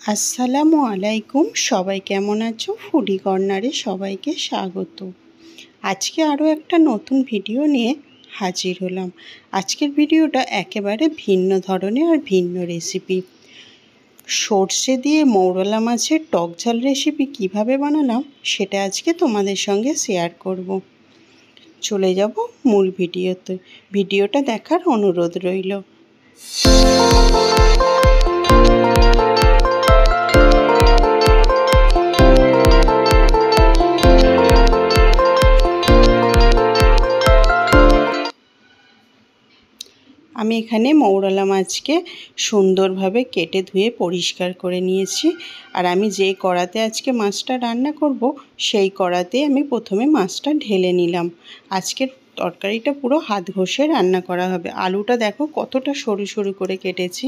আসসালামু আলাইকুম। সবাই কেমন আছো? ফুডি কর্নারে সবাইকে স্বাগত। আজকে আরও একটা নতুন ভিডিও নিয়ে হাজির হলাম। আজকের ভিডিওটা একেবারে ভিন্ন ধরনের আর ভিন্ন রেসিপি। সর্ষে দিয়ে মৌরলা মাছের টক ঝাল রেসিপি কিভাবে বানালাম সেটা আজকে তোমাদের সঙ্গে শেয়ার করব। চলে যাব মূল ভিডিওতে। ভিডিওটা দেখার অনুরোধ রইল। আমি এখানে মৌরলা মাছকে সুন্দরভাবে কেটে ধুয়ে পরিষ্কার করে নিয়েছি। আর আমি যে কড়াতে আজকে মাছটা রান্না করব সেই কড়াতে আমি প্রথমে মাছটা ঢেলে নিলাম। আজকের তরকারিটা পুরো হাত ঘষে রান্না করা হবে। আলুটা দেখো কতটা সরু সরু করে কেটেছি।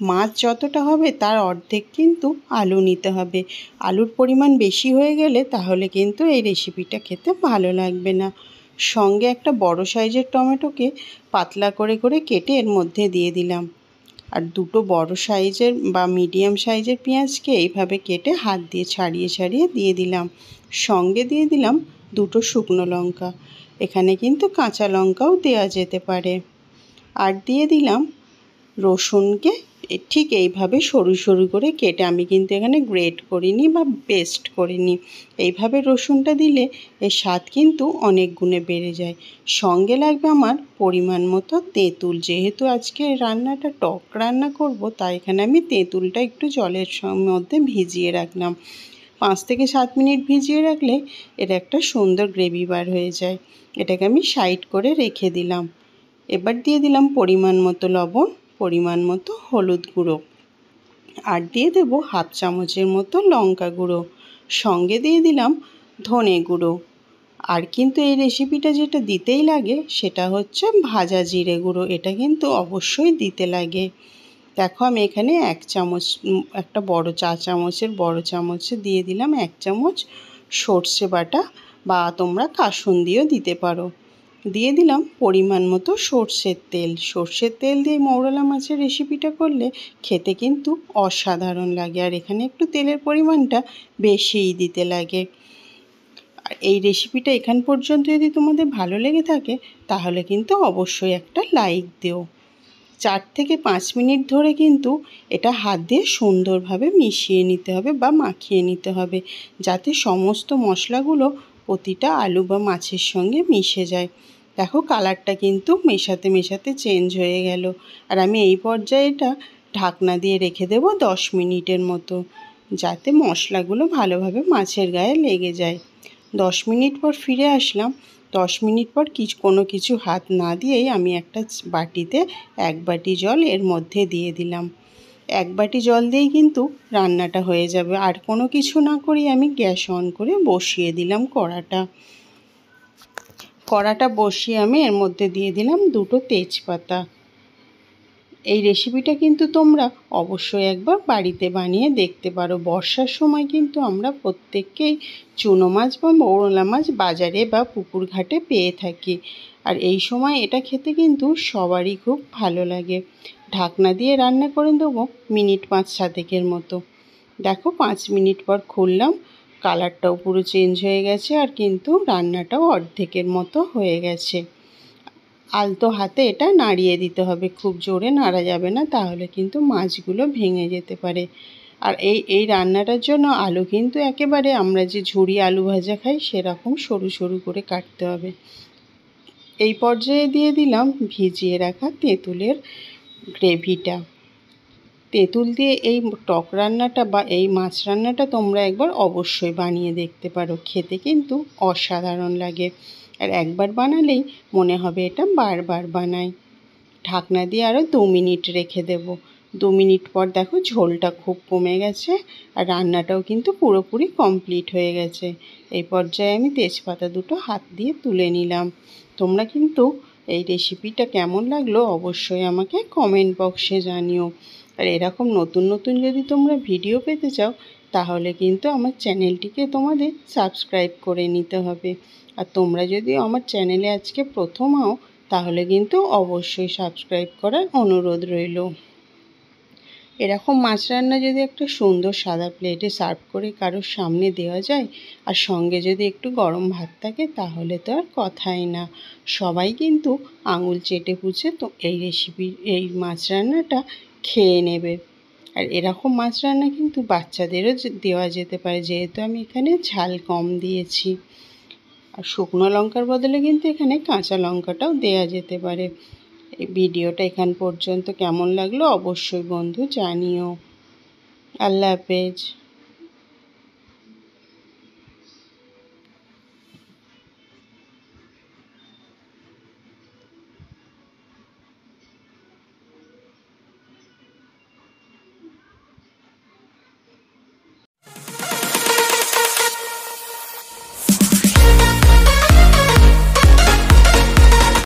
মাছ যতটা হবে তার অর্ধেক কিন্তু আলু নিতে হবে। আলুর পরিমাণ বেশি হয়ে গেলে তাহলে কিন্তু এই রেসিপিটা খেতে ভালো লাগবে না। সঙ্গে একটা বড় সাইজের টমেটোকে পাতলা করে করে কেটে এর মধ্যে দিয়ে দিলাম। আর দুটো বড় সাইজের বা মিডিয়াম সাইজের পেঁয়াজকে এইভাবে কেটে হাত দিয়ে ছাড়িয়ে ছাড়িয়ে দিয়ে দিলাম। সঙ্গে দিয়ে দিলাম দুটো শুকনো লঙ্কা। এখানে কিন্তু কাঁচা লঙ্কাও দেওয়া যেতে পারে। আর দিয়ে দিলাম রসুনকে ঠিক এইভাবে সরু সরু করে কেটে, আমি কিন্তু এখানে গ্রেট করিনি বা পেস্ট করিনি। এইভাবে রসুনটা দিলে এর স্বাদ কিন্তু অনেক গুণে বেড়ে যায়। সঙ্গে লাগবে আমার পরিমাণ মতো তেঁতুল। যেহেতু আজকে রান্নাটা টক রান্না করব, তাই এখানে আমি তেঁতুলটা একটু জলের মধ্যে ভিজিয়ে রাখলাম। 5 থেকে 7 মিনিট ভিজিয়ে রাখলে এটা একটা সুন্দর গ্রেভি বার হয়ে যায়। এটাকে আমি সাইড করে রেখে দিলাম। এবার দিয়ে দিলাম পরিমাণ মতো লবণ, পরিমাণ মতো হলুদ গুঁড়ো, আর দিয়ে দেব হাফ চামচের মতো লঙ্কা গুঁড়ো। সঙ্গে দিয়ে দিলাম ধনে গুঁড়ো। আর কিন্তু এই রেসিপিটা যেটা দিতেই লাগে সেটা হচ্ছে ভাজা জিরে গুঁড়ো। এটা কিন্তু অবশ্যই দিতে লাগে। দেখো আমি এখানে 1 চামচ, একটা বড় চা চামচের বড় চামচে দিয়ে দিলাম 1 চামচ সর্ষে বাটা, বা তোমরা কাসুন্দিও দিতে পারো। দিয়ে দিলাম পরিমাণ মতো সর্ষের তেল। সর্ষের তেল দিয়ে মৌরলা মাছের রেসিপিটা করলে খেতে কিন্তু অসাধারণ লাগে। আর এখানে একটু তেলের পরিমাণটা বেশিই দিতে লাগে। আর এই রেসিপিটা এখান পর্যন্ত যদি তোমাদের ভালো লেগে থাকে তাহলে কিন্তু অবশ্যই একটা লাইক দিও। 4 থেকে 5 মিনিট ধরে কিন্তু এটা হাত দিয়ে সুন্দরভাবে মিশিয়ে নিতে হবে বা মাখিয়ে নিতে হবে, যাতে সমস্ত মশলাগুলো প্রতিটা আলু বা মাছের সঙ্গে মিশে যায়। দেখো কালারটা কিন্তু মেশাতে মেশাতে চেঞ্জ হয়ে গেল। আর আমি এই পর্যায়ে এটা ঢাকনা দিয়ে রেখে দেব 10 মিনিটের মতো, যাতে মশলাগুলো ভালোভাবে মাছের গায়ে লেগে যায়। 10 মিনিট পর ফিরে আসলাম। 10 মিনিট পর কোনো কিছু হাত না দিয়েই আমি একটা বাটিতে 1 বাটি জল এর মধ্যে দিয়ে দিলাম। 1 বাটি জল দিয়েই কিন্তু রান্নাটা হয়ে যাবে। আর কোনো কিছু না করেই আমি গ্যাস অন করে বসিয়ে দিলাম কড়াটা বসিয়ে আমি এর মধ্যে দিয়ে দিলাম দুটো তেজপাতা। এই রেসিপিটা কিন্তু তোমরা অবশ্যই একবার বাড়িতে বানিয়ে দেখতে পারো। বর্ষার সময় কিন্তু আমরা প্রত্যেককেই চুনো মাছ বা মৌরলা মাছ বাজারে বা পুকুর ঘাটে পেয়ে থাকি। আর এই সময় এটা খেতে কিন্তু সবারই খুব ভালো লাগে। ঢাকনা দিয়ে রান্না করে দেবো মিনিট 5-7 মতো। দেখো 5 মিনিট পর খুললাম, কালারটাও পুরো চেঞ্জ হয়ে গেছে। আর কিন্তু রান্নাটাও অর্ধেকের মতো হয়ে গেছে। আলতো হাতে এটা নাড়িয়ে দিতে হবে, খুব জোরে নাড়া যাবে না, তাহলে কিন্তু মাছগুলো ভেঙে যেতে পারে। আর এই রান্নাটার জন্য আলু কিন্তু একেবারে আমরা যে ঝুরি আলু ভাজা খাই সেরকম সরু সরু করে কাটতে হবে। এই পর্যায়ে দিয়ে দিলাম ভিজিয়ে রাখা তেঁতুলের গ্রেভিটা। তেঁতুল দিয়ে এই টক রান্নাটা বা এই মাছ রান্নাটা তোমরা একবার অবশ্যই বানিয়ে দেখতে পারো। খেতে কিন্তু অসাধারণ লাগে। আর একবার বানালেই মনে হবে এটা বারবার বানাই। ঢাকনা দিয়ে আরও 2 মিনিট রেখে দেব। 2 মিনিট পর দেখো ঝোলটা খুব কমে গেছে আর রান্নাটাও কিন্তু পুরোপুরি কমপ্লিট হয়ে গেছে। এই পর্যায়ে আমি তেজপাতা দুটো হাত দিয়ে তুলে নিলাম। তোমরা কিন্তু এই রেসিপিটা কেমন লাগলো অবশ্যই আমাকে কমেন্ট বক্সে জানিও। আর এরকম নতুন নতুন যদি তোমরা ভিডিও পেতে চাও তাহলে কিন্তু আমার চ্যানেলটিকে তোমাদের সাবস্ক্রাইব করে নিতে হবে। আর তোমরা যদি আমার চ্যানেলে আজকে প্রথম হও তাহলে কিন্তু অবশ্যই সাবস্ক্রাইব করার অনুরোধ রইল। এরকম মাছ রান্না যদি একটা সুন্দর সাদা প্লেটে সার্ভ করে কারোর সামনে দেওয়া যায় আর সঙ্গে যদি একটু গরম ভাত থাকে তাহলে তো আর কথাই না। সবাই কিন্তু আঙুল চেটে পুচে তো এই মাছ রান্নাটা খেয়ে নেবে। আর এরকম মাছ রান্না কিন্তু বাচ্চাদেরও দেওয়া যেতে পারে, যেহেতু আমি এখানে ঝাল কম দিয়েছি। আর শুকনো লঙ্কার বদলে কিন্তু এখানে কাঁচা লঙ্কাটাও দেওয়া যেতে পারে। এই ভিডিওটা এখান পর্যন্ত কেমন লাগলো অবশ্যই বন্ধু জানিও। আল্লাহ হাফেজ।